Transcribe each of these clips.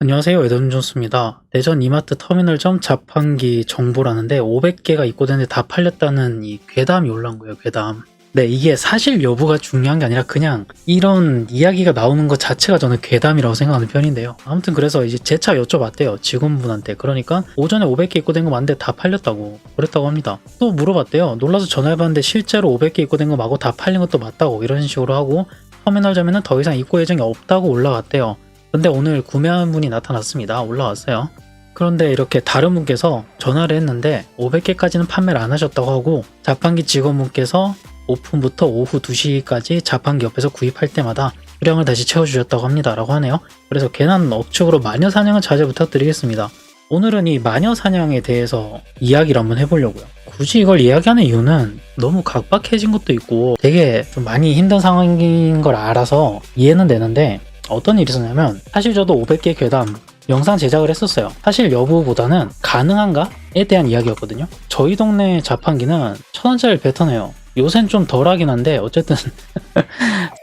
안녕하세요, 에덤존스입니다. 대전 이마트 터미널점 자판기 정보라는데 500개가 입고되는데 다 팔렸다는 이 괴담이 올라온 거예요, 괴담. 네, 이게 사실 여부가 중요한 게 아니라 그냥 이런 이야기가 나오는 것 자체가 저는 괴담이라고 생각하는 편인데요. 아무튼 그래서 이제 재차 여쭤봤대요, 직원분한테. 그러니까 오전에 500개 입고된 거 맞는데 다 팔렸다고 그랬다고 합니다. 또 물어봤대요. 놀라서 전화해봤는데 실제로 500개 입고된 거 맞고 다 팔린 것도 맞다고 이런 식으로 하고 터미널점에는 더 이상 입고 예정이 없다고 올라갔대요. 근데 오늘 구매한 분이 나타났습니다. 올라왔어요. 그런데 이렇게 다른 분께서 전화를 했는데 500개까지는 판매를 안 하셨다고 하고 자판기 직원분께서 오픈부터 오후 2시까지 자판기 옆에서 구입할 때마다 수량을 다시 채워주셨다고 합니다. 라고 하네요. 그래서 괜한 억측으로 마녀사냥은 자제 부탁드리겠습니다. 오늘은 이 마녀사냥에 대해서 이야기를 한번 해보려고요. 굳이 이걸 이야기하는 이유는 너무 각박해진 것도 있고 되게 좀 많이 힘든 상황인 걸 알아서 이해는 되는데 어떤 일이 있었냐면 사실 저도 500개 괴담 영상 제작을 했었어요. 사실 여부보다는 가능한가에 대한 이야기였거든요. 저희 동네 자판기는 1000원짜리 뱉어내요. 요새는 좀 덜하긴 한데 어쨌든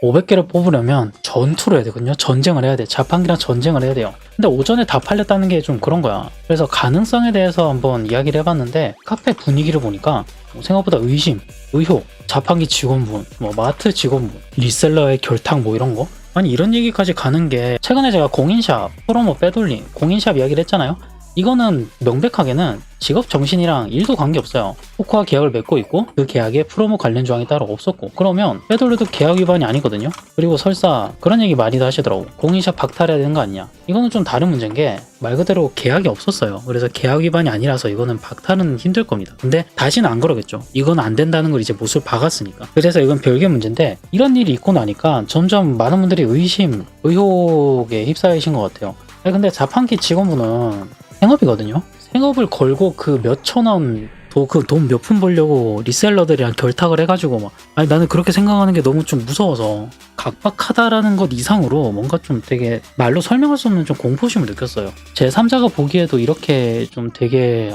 500개를 뽑으려면 전투를 해야 되거든요. 전쟁을 해야 돼. 자판기랑 전쟁을 해야 돼요. 근데 오전에 다 팔렸다는 게 좀 그런 거야. 그래서 가능성에 대해서 한번 이야기를 해봤는데 카페 분위기를 보니까 생각보다 의심, 의혹, 자판기 직원분, 마트 직원분, 리셀러의 결탁 이런 거? 아니 이런 얘기까지 가는 게 최근에 제가 공인샵 프로모 빼돌림 공인샵 이야기를 했잖아요. 이거는 명백하게는 직업 정신이랑 일도 관계없어요. 포커와 계약을 맺고 있고 그 계약에 프로모 관련 조항이 따로 없었고 그러면 빼돌려도 계약 위반이 아니거든요. 그리고 설사 그런 얘기 많이도 하시더라고. 공인샵 박탈해야 되는 거 아니냐. 이거는 좀 다른 문제인 게 말 그대로 계약이 없었어요. 그래서 계약 위반이 아니라서 이거는 박탈은 힘들 겁니다. 근데 다시는 안 그러겠죠. 이건 안 된다는 걸 이제 못을 박았으니까. 그래서 이건 별개 문제인데 이런 일이 있고 나니까 점점 많은 분들이 의심, 의혹에 휩싸이신 것 같아요. 근데 자판기 직원분은 생업이거든요. 생업을 걸고 그 몇천 원, 그 돈 몇 푼 벌려고 리셀러들이랑 결탁을 해가지고 아니 나는 그렇게 생각하는 게 너무 좀 무서워서 각박하다라는 것 이상으로 뭔가 좀 되게 말로 설명할 수 없는 좀 공포심을 느꼈어요. 제 3자가 보기에도 이렇게 좀 되게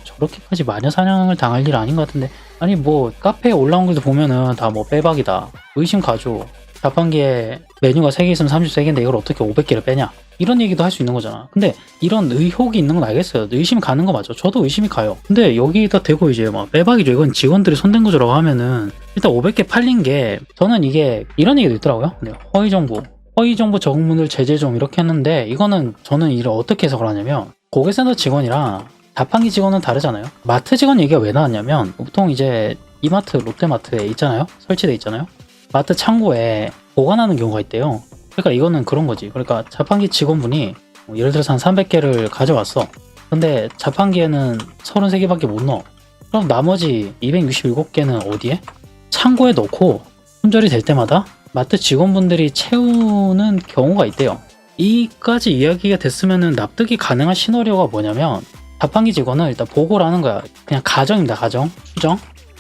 저렇게까지 마녀사냥을 당할 일 아닌 것 같은데 아니 카페에 올라온 글도 보면은 다 빼박이다, 의심 가죠, 자판기에 메뉴가 3개 있으면 33개인데 이걸 어떻게 500개를 빼냐 이런 얘기도 할 수 있는 거잖아. 근데 이런 의혹이 있는 건 알겠어요. 의심이 가는 거 맞죠. 저도 의심이 가요. 근데 여기다 대고 이제 빼박이죠. 이건 직원들이 손댄 거죠라고 하면은 일단 500개 팔린 게 저는 이게 이런 얘기도 있더라고요. 네, 허위 정보 정문을 제재 좀 이렇게 했는데 이거는 저는 이를 어떻게 해석을 하냐면 고객센터 직원이랑 자판기 직원은 다르잖아요. 마트 직원 얘기가 왜 나왔냐면 보통 이제 이마트, 롯데마트에 있잖아요. 설치돼 있잖아요. 마트 창고에 보관하는 경우가 있대요. 그러니까 이거는 그런 거지. 그러니까 자판기 직원분이 예를 들어서 한 300개를 가져왔어. 근데 자판기에는 33개밖에 못 넣어. 그럼 나머지 267개는 어디에? 창고에 넣고 품절이 될 때마다 마트 직원분들이 채우는 경우가 있대요. 이까지 이야기가 됐으면 납득이 가능한 시나리오가 뭐냐면 자판기 직원은 일단 보고를 하는 거야. 그냥 가정입니다. 가정, 추정.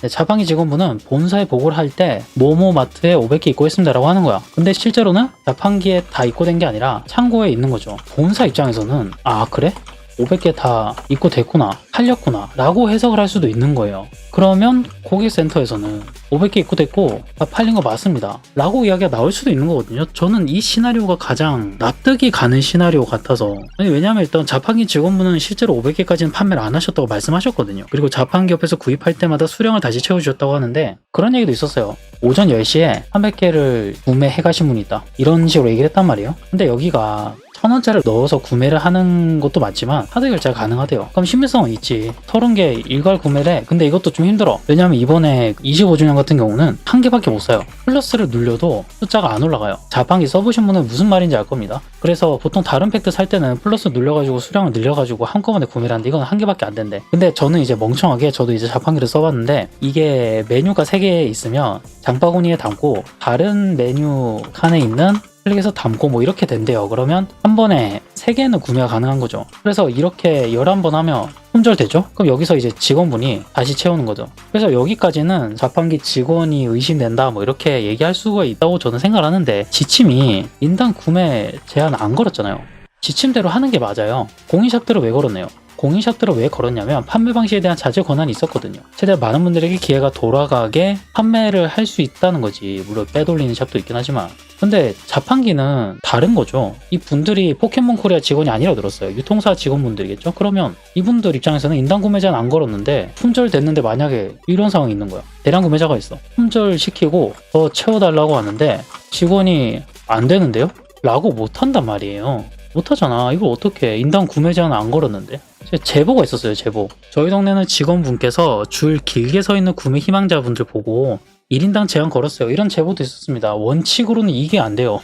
자판기 직원분은 본사에 보고를 할 때 모모 마트에 500개 입고했습니다 라고 하는 거야. 근데 실제로는 자판기에 다 입고된 게 아니라 창고에 있는 거죠. 본사 입장에서는 그래? 500개 다 입고됐구나, 팔렸구나 라고 해석을 할 수도 있는 거예요. 그러면 고객센터에서는 500개 입고됐고 다 팔린 거 맞습니다 라고 이야기가 나올 수도 있는 거거든요. 저는 이 시나리오가 가장 납득이 가는 시나리오 같아서. 왜냐하면 일단 자판기 직원분은 실제로 500개까지는 판매를 안 하셨다고 말씀하셨거든요. 그리고 자판기 옆에서 구입할 때마다 수량을 다시 채워주셨다고 하는데 그런 얘기도 있었어요. 오전 10시에 300개를 구매해 가신 분이 있다, 이런 식으로 얘기를 했단 말이에요. 근데 여기가 1000원짜리를 넣어서 구매를 하는 것도 맞지만 카드 결제가 가능하대요. 그럼 신빙성은 있지. 30개 일괄 구매를 해. 근데 이것도 좀 힘들어. 왜냐면 이번에 25주년 같은 경우는 한 개밖에 못 사요. 플러스를 눌려도 숫자가 안 올라가요. 자판기 써보신 분은 무슨 말인지 알 겁니다. 그래서 보통 다른 팩트 살 때는 플러스 눌려가지고 수량을 늘려가지고 한꺼번에 구매를 하는데 이건 한 개밖에 안 된대. 근데 저는 이제 멍청하게 저도 이제 자판기를 써봤는데 이게 메뉴가 3개 있으면 장바구니에 담고 다른 메뉴 칸에 있는 클릭해서 담고 이렇게 된대요. 그러면 한 번에 3개는 구매가 가능한 거죠. 그래서 이렇게 11번 하면 품절되죠? 그럼 여기서 이제 직원분이 다시 채우는 거죠. 그래서 여기까지는 자판기 직원이 의심된다 이렇게 얘기할 수가 있다고 저는 생각을 하는데 지침이 인당 구매 제한 안 걸었잖아요. 지침대로 하는 게 맞아요. 공인샵대로 왜 걸었네요? 공인샵들을 왜 걸었냐면 판매 방식에 대한 자제 권한이 있었거든요. 최대한 많은 분들에게 기회가 돌아가게 판매를 할 수 있다는 거지. 물론 빼돌리는 샵도 있긴 하지만. 근데 자판기는 다른 거죠. 이 분들이 포켓몬 코리아 직원이 아니라 들었어요. 유통사 직원분들이겠죠? 그러면 이분들 입장에서는 인당 구매자는 안 걸었는데 품절 됐는데 만약에 이런 상황이 있는 거야. 대량 구매자가 있어. 품절 시키고 더 채워달라고 하는데 직원이 안 되는데요? 라고 못한단 말이에요. 못하잖아. 이걸 어떻게 인당 구매자는 안 걸었는데. 제보가 있었어요. 제보. 저희 동네는 직원분께서 줄 길게 서 있는 구매 희망자분들 보고 1인당 제한 걸었어요. 이런 제보도 있었습니다. 원칙으로는 이게 안 돼요.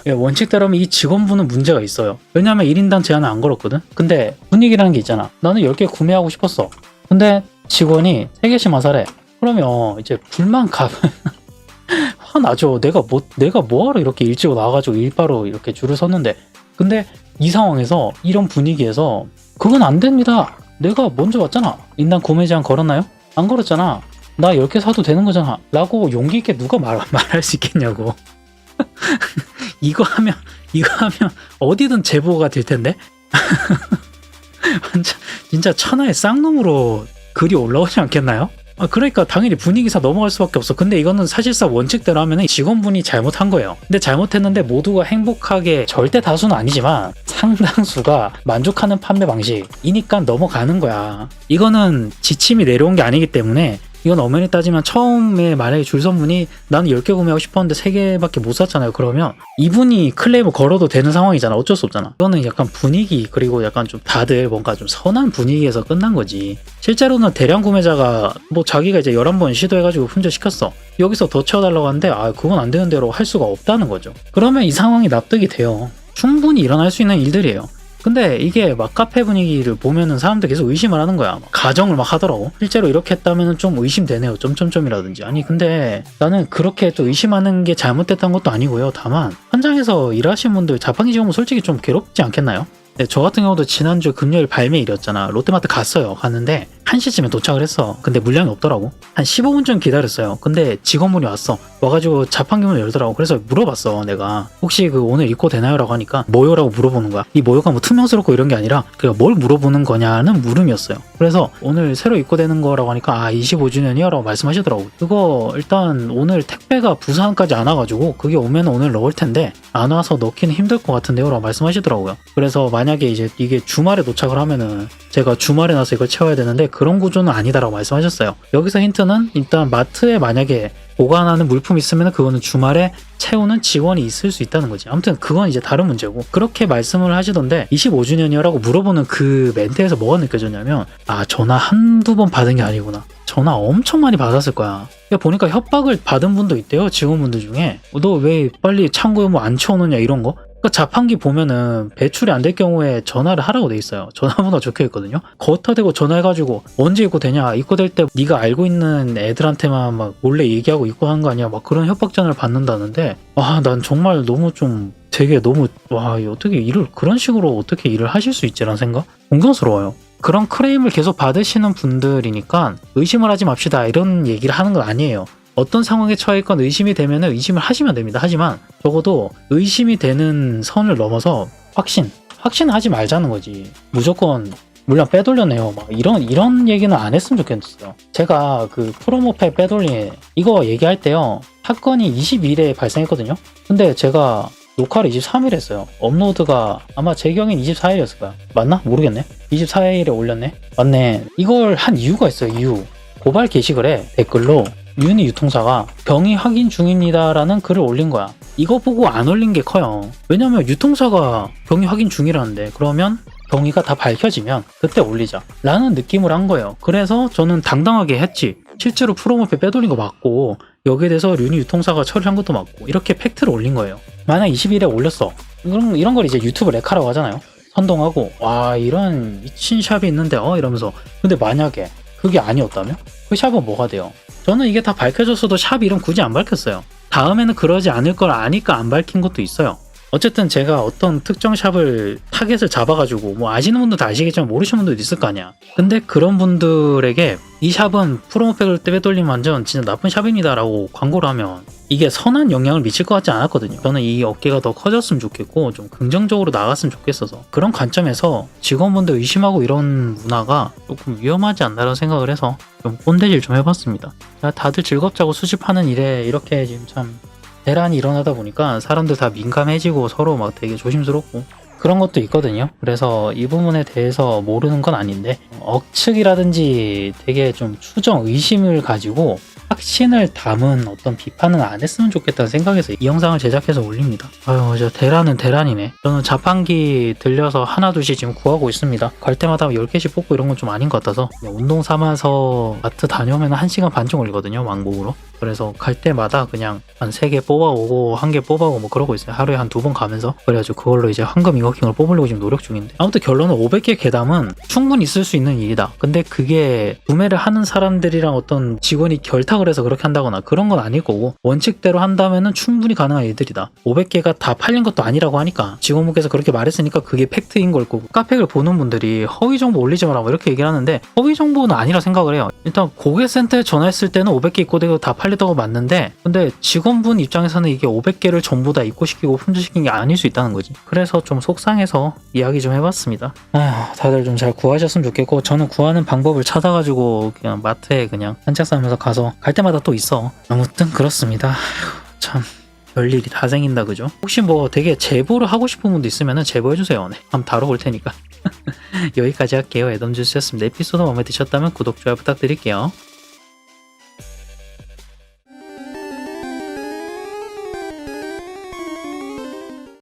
원칙대로면 이 직원분은 문제가 있어요. 왜냐하면 1인당 제한을 안 걸었거든. 근데 분위기라는 게 있잖아. 나는 10개 구매하고 싶었어. 근데 직원이 3개씩만 사래. 그러면 이제 불만 가면 화나죠. 내가 뭐하러 이렇게 일찍 나와가지고 일바로 이렇게 줄을 섰는데. 근데 이 상황에서 이런 분위기에서 그건 안 됩니다. 내가 먼저 왔잖아. 인당 구매 제한 걸었나요? 안 걸었잖아. 나 10개 사도 되는 거잖아. 라고 용기 있게 누가 말할 수 있겠냐고. 이거 하면 어디든 제보가 될 텐데? 진짜 천하의 쌍놈으로 글이 올라오지 않겠나요? 그러니까 당연히 분위기사 넘어갈 수밖에 없어. 근데 이거는 사실상 원칙대로 하면 직원분이 잘못한 거예요. 근데 잘못했는데 모두가 행복하게, 절대 다수는 아니지만 상당수가 만족하는 판매 방식이니까 넘어가는 거야. 이거는 지침이 내려온 게 아니기 때문에 이건 엄연히 따지면 처음에 만약에 줄 선 분이 나는 10개 구매하고 싶었는데 3개밖에 못 샀잖아요. 그러면 이분이 클레임을 걸어도 되는 상황이잖아. 어쩔 수 없잖아. 이거는 약간 분위기, 그리고 약간 좀 다들 뭔가 좀 선한 분위기에서 끝난 거지. 실제로는 대량 구매자가 뭐 자기가 이제 11번 시도해가지고 품절시켰어. 여기서 더 채워달라고 하는데 그건 안 되는 대로 할 수가 없다는 거죠. 그러면 이 상황이 납득이 돼요. 충분히 일어날 수 있는 일들이에요. 근데 이게 막 카페 분위기를 보면은 사람들 계속 의심을 하는 거야. 가정을 막 하더라고. 실제로 이렇게 했다면 좀 의심되네요. 점점점이라든지. 아니 근데 나는 그렇게 또 의심하는 게 잘못됐다는 것도 아니고요. 다만 현장에서 일하시는 분들 자판기 직원은 솔직히 좀 괴롭지 않겠나요? 네, 저 같은 경우도 지난주 금요일 발매일이었잖아. 롯데마트 갔는데 1시쯤에 도착을 했어. 근데 물량이 없더라고. 한 15분쯤 기다렸어요. 근데 직원분이 와가지고 자판기 문을 열더라고. 그래서 물어봤어. 내가 혹시 오늘 입고 되나요? 라고 하니까 뭐요? 라고 물어보는 거야. 이 뭐요가 뭐 투명스럽고 이런 게 아니라 그냥 뭘 물어보는 거냐는 물음이었어요. 그래서 오늘 새로 입고되는 거라고 하니까 25주년이요? 라고 말씀하시더라고. 그거 일단 오늘 택배가 부산까지 안 와가지고 그게 오면 오늘 넣을 텐데 안 와서 넣기는 힘들 것 같은데요? 라고 말씀하시더라고요. 그래서 만약에 이제 이게 주말에 도착을 하면은 제가 주말에 나서 이걸 채워야 되는데 그런 구조는 아니다라고 말씀하셨어요. 여기서 힌트는 일단 마트에 만약에 보관하는 물품이 있으면 그거는 주말에 채우는 직원이 있을 수 있다는 거지. 아무튼 그건 이제 다른 문제고 그렇게 말씀을 하시던데 25주년이라고 물어보는 그 멘트에서 뭐가 느껴졌냐면 전화 한두 번 받은 게 아니구나. 전화 엄청 많이 받았을 거야. 보니까 협박을 받은 분도 있대요. 직원분들 중에. 너 왜 빨리 창고에 뭐 안 채워놓냐 이런 거. 그러니까 자판기 보면은 배출이 안 될 경우에 전화를 하라고 돼 있어요. 전화번호가 적혀 있거든요. 거기다 대고 전화해가지고 언제 입고되냐, 입고될 때 네가 알고 있는 애들한테만 막 몰래 얘기하고 입고하는 거 아니야, 막 그런 협박 전화를 받는다는데 난 정말 너무 좀 되게 너무 어떻게 일을 그런 식으로 어떻게 일을 하실 수 있지라는 생각? 존경스러워요. 그런 크레임을 계속 받으시는 분들이니까 의심을 하지 맙시다 이런 얘기를 하는 건 아니에요. 어떤 상황에 처해 있건 의심이 되면 의심을 하시면 됩니다. 하지만 적어도 의심이 되는 선을 넘어서 확신을 하지 말자는 거지. 무조건 물량 빼돌려내요. 막 이런 얘기는 안 했으면 좋겠어요. 제가 그 프로모패 빼돌리 이거 얘기할 때요. 사건이 22일에 발생했거든요. 근데 제가 녹화를 23일 했어요. 업로드가 아마 제 기억엔 24일이었을 거야. 맞나? 모르겠네. 24일에 올렸네. 맞네. 이걸 한 이유가 있어요. 이유. 고발 게시글에 댓글로 유니 유통사가 병이 확인 중입니다라는 글을 올린 거야. 이거 보고 안 올린 게 커요. 왜냐면 유통사가 병이 확인 중이라는데 그러면 병이가 다 밝혀지면 그때 올리자 라는 느낌을 한 거예요. 그래서 저는 당당하게 했지. 실제로 프로모패 빼돌린 거 맞고 여기에 대해서 유니 유통사가 처리한 것도 맞고 이렇게 팩트를 올린 거예요. 만약 20일에 올렸어. 이런 걸 이제 유튜브 레카라고 하잖아요. 선동하고 이런 미친 샵이 있는데 이러면서. 근데 만약에 그게 아니었다면? 그 샵은 뭐가 돼요? 저는 이게 다 밝혀졌어도 샵 이름 굳이 안 밝혔어요. 다음에는 그러지 않을 걸 아니까 안 밝힌 것도 있어요. 어쨌든 제가 어떤 특정 샵을 타겟을 잡아가지고 뭐 아시는 분도 다 아시겠지만 모르시는 분도 있을 거 아니야. 근데 그런 분들에게 이 샵은 프로모팩을 빼돌림 완전 진짜 나쁜 샵입니다 라고 광고를 하면 이게 선한 영향을 미칠 것 같지 않았거든요. 저는 이 업계가 더 커졌으면 좋겠고 좀 긍정적으로 나갔으면 좋겠어서 그런 관점에서 직원분들 의심하고 이런 문화가 조금 위험하지 않나라는 생각을 해서 좀 꼰대질 좀 해봤습니다. 다들 즐겁자고 수집하는 일에 이렇게 지금 참 대란이 일어나다 보니까 사람들 다 민감해지고 서로 막 되게 조심스럽고 그런 것도 있거든요. 그래서 이 부분에 대해서 모르는 건 아닌데 억측이라든지 되게 좀 추정, 의심을 가지고 확신을 담은 어떤 비판은 안 했으면 좋겠다는 생각에서 이 영상을 제작해서 올립니다. 아유, 저 대란은 대란이네. 저는 자판기 들려서 하나둘씩 지금 구하고 있습니다. 갈 때마다 10개씩 뽑고 이런 건 좀 아닌 것 같아서 그냥 운동 삼아서 마트 다녀오면 1시간 반쯤 걸리거든요, 왕복으로. 그래서 갈 때마다 그냥 한 3개 뽑아오고 1개 뽑아오고 뭐 그러고 있어요. 하루에 한 2번 가면서. 그래가지고 그걸로 이제 황금 잉어킹을 뽑으려고 지금 노력 중인데, 아무튼 결론은 500개 괴담은 충분히 있을 수 있는 일이다. 근데 그게 구매를 하는 사람들이랑 어떤 직원이 결탁을 해서 그렇게 한다거나 그런 건 아닐 거고, 원칙대로 한다면은 충분히 가능한 일들이다. 500개가 다 팔린 것도 아니라고 하니까, 직원분께서 그렇게 말했으니까 그게 팩트인 걸 거고, 카페를 보는 분들이 허위 정보 올리지 마라 뭐 이렇게 얘기를 하는데 허위 정보는 아니라 생각을 해요. 일단 고객센터에 전화했을 때는 500개 입고되고 다 팔렸다고 맞는데, 근데 직원분 입장에서는 이게 500개를 전부 다 입고시키고 품절시킨 게 아닐 수 있다는 거지. 그래서 좀 속상해서 이야기 좀 해봤습니다. 다들 좀 잘 구하셨으면 좋겠고, 저는 구하는 방법을 찾아가지고 그냥 마트에 그냥 한짝 싸면서 가서 갈 때마다 또 있어. 아무튼 그렇습니다. 참 별일이 다 생긴다, 그죠? 혹시 뭐 되게 제보를 하고 싶은 분도 있으면 제보해주세요. 네, 한번 다뤄볼 테니까. 여기까지 할게요. 애덤주스였습니다. 에피소드 마음에 드셨다면 구독, 좋아요 부탁드릴게요.